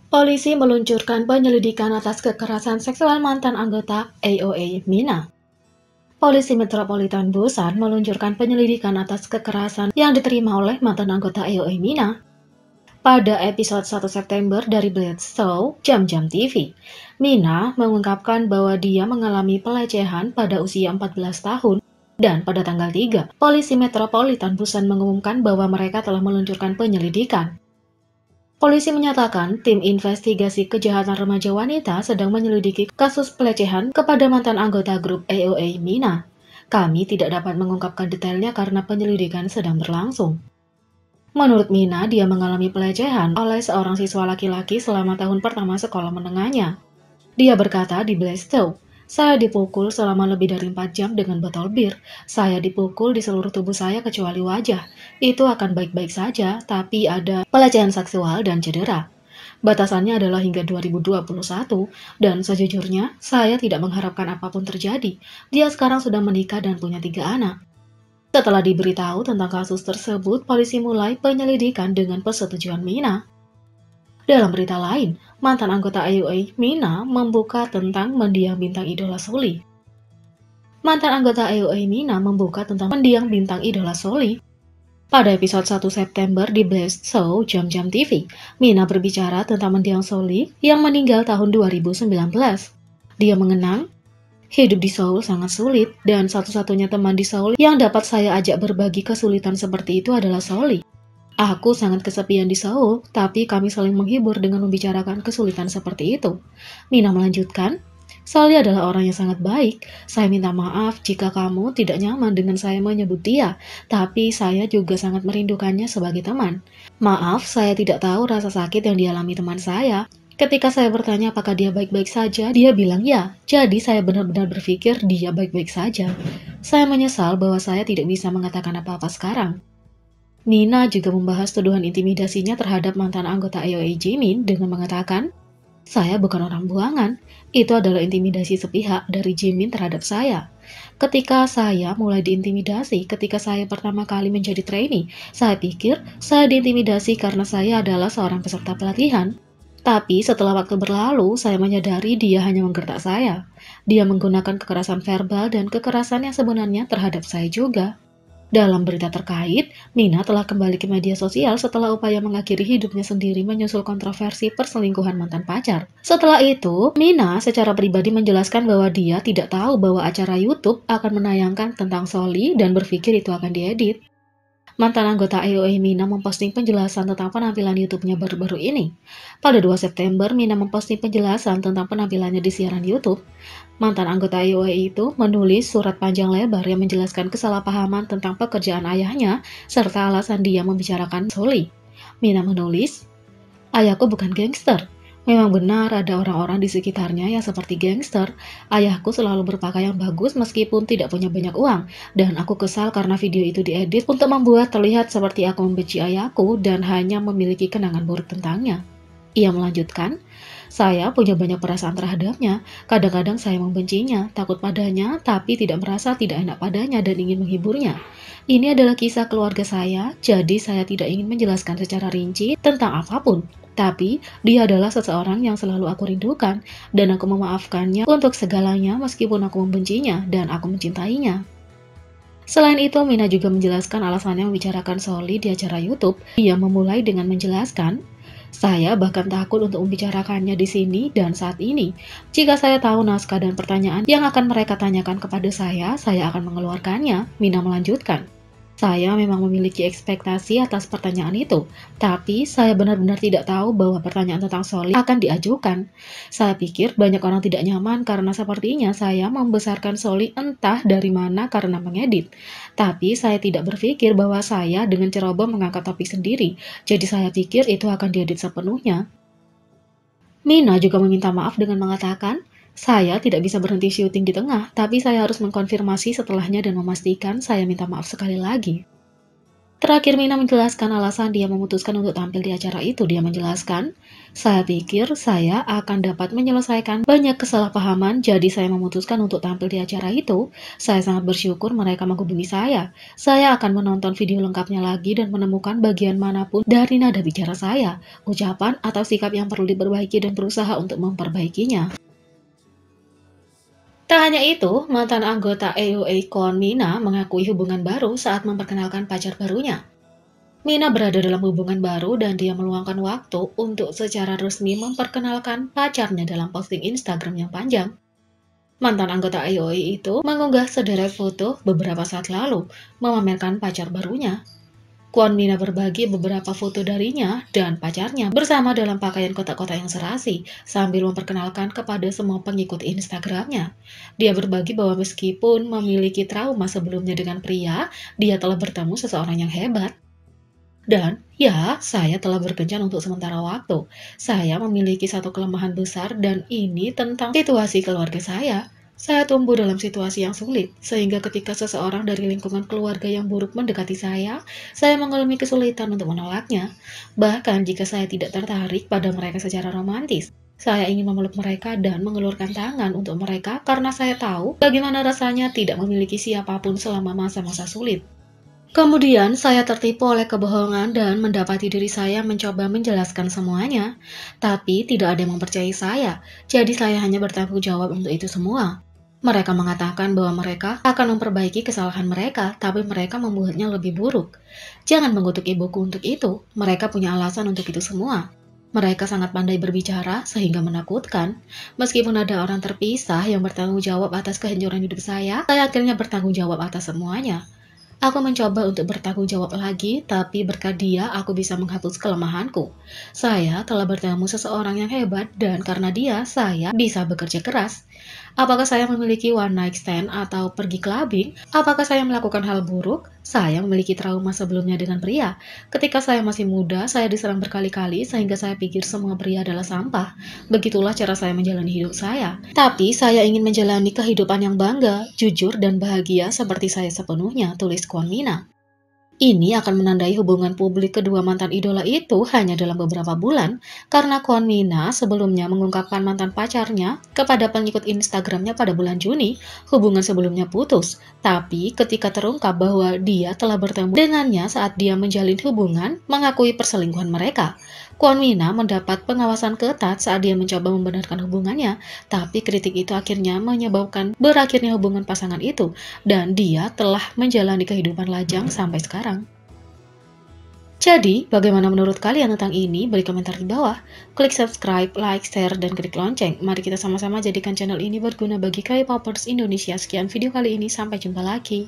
Polisi meluncurkan penyelidikan atas kekerasan seksual mantan anggota AOA Mina. Polisi Metropolitan Busan meluncurkan penyelidikan atas kekerasan yang diterima oleh mantan anggota AOA Mina. Pada episode 1 September dari Blade Show, Jam-Jam TV, Mina mengungkapkan bahwa dia mengalami pelecehan pada usia 14 tahun dan pada tanggal 3, Polisi Metropolitan Busan mengumumkan bahwa mereka telah meluncurkan penyelidikan. Polisi menyatakan tim investigasi kejahatan remaja wanita sedang menyelidiki kasus pelecehan kepada mantan anggota grup AOA Mina. Kami tidak dapat mengungkapkan detailnya karena penyelidikan sedang berlangsung. Menurut Mina, dia mengalami pelecehan oleh seorang siswa laki-laki selama tahun pertama sekolah menengahnya. Dia berkata di Blast Show, "Saya dipukul selama lebih dari 4 jam dengan botol bir. Saya dipukul di seluruh tubuh saya kecuali wajah. Itu akan baik-baik saja, tapi ada pelecehan seksual dan cedera. Batasannya adalah hingga 2021, dan sejujurnya, saya tidak mengharapkan apapun terjadi. Dia sekarang sudah menikah dan punya 3 anak." Setelah diberitahu tentang kasus tersebut, polisi mulai penyelidikan dengan persetujuan Mina. Dalam berita lain, mantan anggota AOA Mina membuka tentang mendiang bintang idola Soli. Mantan anggota AOA Mina membuka tentang mendiang bintang idola Soli. Pada episode 1 September di Blast Show Jam-Jam TV, Mina berbicara tentang mendiang Soli yang meninggal tahun 2019. Dia mengenang, "Hidup di Seoul sangat sulit, dan satu-satunya teman di Seoul yang dapat saya ajak berbagi kesulitan seperti itu adalah Soli. Aku sangat kesepian di Seoul, tapi kami saling menghibur dengan membicarakan kesulitan seperti itu." Mina melanjutkan, "Soli adalah orang yang sangat baik. Saya minta maaf jika kamu tidak nyaman dengan saya menyebut dia, tapi saya juga sangat merindukannya sebagai teman. Maaf, saya tidak tahu rasa sakit yang dialami teman saya. Ketika saya bertanya apakah dia baik-baik saja, dia bilang ya. Jadi saya benar-benar berpikir dia baik-baik saja. Saya menyesal bahwa saya tidak bisa mengatakan apa-apa sekarang." Mina juga membahas tuduhan intimidasinya terhadap mantan anggota AOA Jimin dengan mengatakan, "Saya bukan orang buangan. Itu adalah intimidasi sepihak dari Jimin terhadap saya. Ketika saya mulai diintimidasi ketika saya pertama kali menjadi trainee, saya pikir saya diintimidasi karena saya adalah seorang peserta pelatihan. Tapi setelah waktu berlalu, saya menyadari dia hanya menggertak saya. Dia menggunakan kekerasan verbal dan kekerasan yang sebenarnya terhadap saya juga." Dalam berita terkait, Mina telah kembali ke media sosial setelah upaya mengakhiri hidupnya sendiri menyusul kontroversi perselingkuhan mantan pacar. Setelah itu, Mina secara pribadi menjelaskan bahwa dia tidak tahu bahwa acara YouTube akan menayangkan tentang Soli dan berpikir itu akan diedit. Mantan anggota AOA Mina memposting penjelasan tentang penampilan YouTube-nya baru-baru ini. Pada 2 September, Mina memposting penjelasan tentang penampilannya di siaran YouTube. Mantan anggota AOA itu menulis surat panjang lebar yang menjelaskan kesalahpahaman tentang pekerjaan ayahnya serta alasan dia membicarakan Soli. Mina menulis, "Ayahku bukan gangster. Memang benar ada orang-orang di sekitarnya yang seperti gangster. Ayahku selalu berpakaian bagus meskipun tidak punya banyak uang, dan aku kesal karena video itu diedit untuk membuat terlihat seperti aku membenci ayahku dan hanya memiliki kenangan buruk tentangnya." Ia melanjutkan, "Saya punya banyak perasaan terhadapnya. Kadang-kadang saya membencinya, takut padanya, tapi tidak merasa tidak enak padanya dan ingin menghiburnya. Ini adalah kisah keluarga saya, jadi saya tidak ingin menjelaskan secara rinci tentang apapun. Tapi, dia adalah seseorang yang selalu aku rindukan, dan aku memaafkannya untuk segalanya meskipun aku membencinya dan aku mencintainya." Selain itu, Mina juga menjelaskan alasannya membicarakan Soli di acara YouTube. Ia memulai dengan menjelaskan, "Saya bahkan takut untuk membicarakannya di sini dan saat ini. Jika saya tahu naskah dan pertanyaan yang akan mereka tanyakan kepada saya akan mengeluarkannya." Mina melanjutkan, "Saya memang memiliki ekspektasi atas pertanyaan itu, tapi saya benar-benar tidak tahu bahwa pertanyaan tentang Soli akan diajukan. Saya pikir banyak orang tidak nyaman karena sepertinya saya membesarkan Soli entah dari mana karena mengedit. Tapi saya tidak berpikir bahwa saya dengan ceroboh mengangkat topik sendiri, jadi saya pikir itu akan diedit sepenuhnya." Mina juga meminta maaf dengan mengatakan, "Saya tidak bisa berhenti syuting di tengah, tapi saya harus mengkonfirmasi setelahnya dan memastikan saya minta maaf sekali lagi." Terakhir, Mina menjelaskan alasan dia memutuskan untuk tampil di acara itu. Dia menjelaskan, "Saya pikir saya akan dapat menyelesaikan banyak kesalahpahaman, jadi saya memutuskan untuk tampil di acara itu. Saya sangat bersyukur mereka menghubungi saya. Saya akan menonton video lengkapnya lagi dan menemukan bagian manapun dari nada bicara saya, ucapan atau sikap yang perlu diperbaiki dan berusaha untuk memperbaikinya." Tak hanya itu, mantan anggota AOA Kwon Mina mengakui hubungan baru saat memperkenalkan pacar barunya. Mina berada dalam hubungan baru dan dia meluangkan waktu untuk secara resmi memperkenalkan pacarnya dalam posting Instagram yang panjang. Mantan anggota AOA itu mengunggah sederet foto beberapa saat lalu, memamerkan pacar barunya. Kwon Mina berbagi beberapa foto darinya dan pacarnya bersama dalam pakaian kotak-kotak yang serasi sambil memperkenalkan kepada semua pengikut Instagramnya. Dia berbagi bahwa meskipun memiliki trauma sebelumnya dengan pria, dia telah bertemu seseorang yang hebat. Dan, ya, saya telah berkencan untuk sementara waktu. Saya memiliki satu kelemahan besar dan ini tentang situasi keluarga saya. Saya tumbuh dalam situasi yang sulit, sehingga ketika seseorang dari lingkungan keluarga yang buruk mendekati saya mengalami kesulitan untuk menolaknya. Bahkan jika saya tidak tertarik pada mereka secara romantis, saya ingin memeluk mereka dan mengelurkan tangan untuk mereka karena saya tahu bagaimana rasanya tidak memiliki siapapun selama masa-masa sulit. Kemudian saya tertipu oleh kebohongan dan mendapati diri saya mencoba menjelaskan semuanya. Tapi tidak ada yang mempercayai saya, jadi saya hanya bertanggung jawab untuk itu semua. Mereka mengatakan bahwa mereka akan memperbaiki kesalahan mereka, tapi mereka membuatnya lebih buruk. Jangan mengutuk ibuku untuk itu, mereka punya alasan untuk itu semua. Mereka sangat pandai berbicara sehingga menakutkan. Meskipun ada orang terpisah yang bertanggung jawab atas kehancuran hidup saya akhirnya bertanggung jawab atas semuanya. Aku mencoba untuk bertanggung jawab lagi, tapi berkat dia aku bisa menghapus kelemahanku. Saya telah bertemu seseorang yang hebat dan karena dia, saya bisa bekerja keras. Apakah saya memiliki one night stand atau pergi clubbing? Apakah saya melakukan hal buruk? Saya memiliki trauma sebelumnya dengan pria. Ketika saya masih muda, saya diserang berkali-kali sehingga saya pikir semua pria adalah sampah. Begitulah cara saya menjalani hidup saya. Tapi saya ingin menjalani kehidupan yang bangga, jujur, dan bahagia seperti saya sepenuhnya, tulis Kwon Mina. Ini akan menandai hubungan publik kedua mantan idola itu hanya dalam beberapa bulan, karena Kwon Mina sebelumnya mengungkapkan mantan pacarnya kepada pengikut Instagramnya pada bulan Juni. Hubungan sebelumnya putus, tapi ketika terungkap bahwa dia telah bertemu dengannya saat dia menjalin hubungan, mengakui perselingkuhan mereka. Kwon Mina mendapat pengawasan ketat saat dia mencoba membenarkan hubungannya, tapi kritik itu akhirnya menyebabkan berakhirnya hubungan pasangan itu, dan dia telah menjalani kehidupan lajang sampai sekarang. Jadi, bagaimana menurut kalian tentang ini? Beri komentar di bawah. Klik subscribe, like, share, dan klik lonceng. Mari kita sama-sama jadikan channel ini berguna bagi K-popers Indonesia. Sekian video kali ini, sampai jumpa lagi.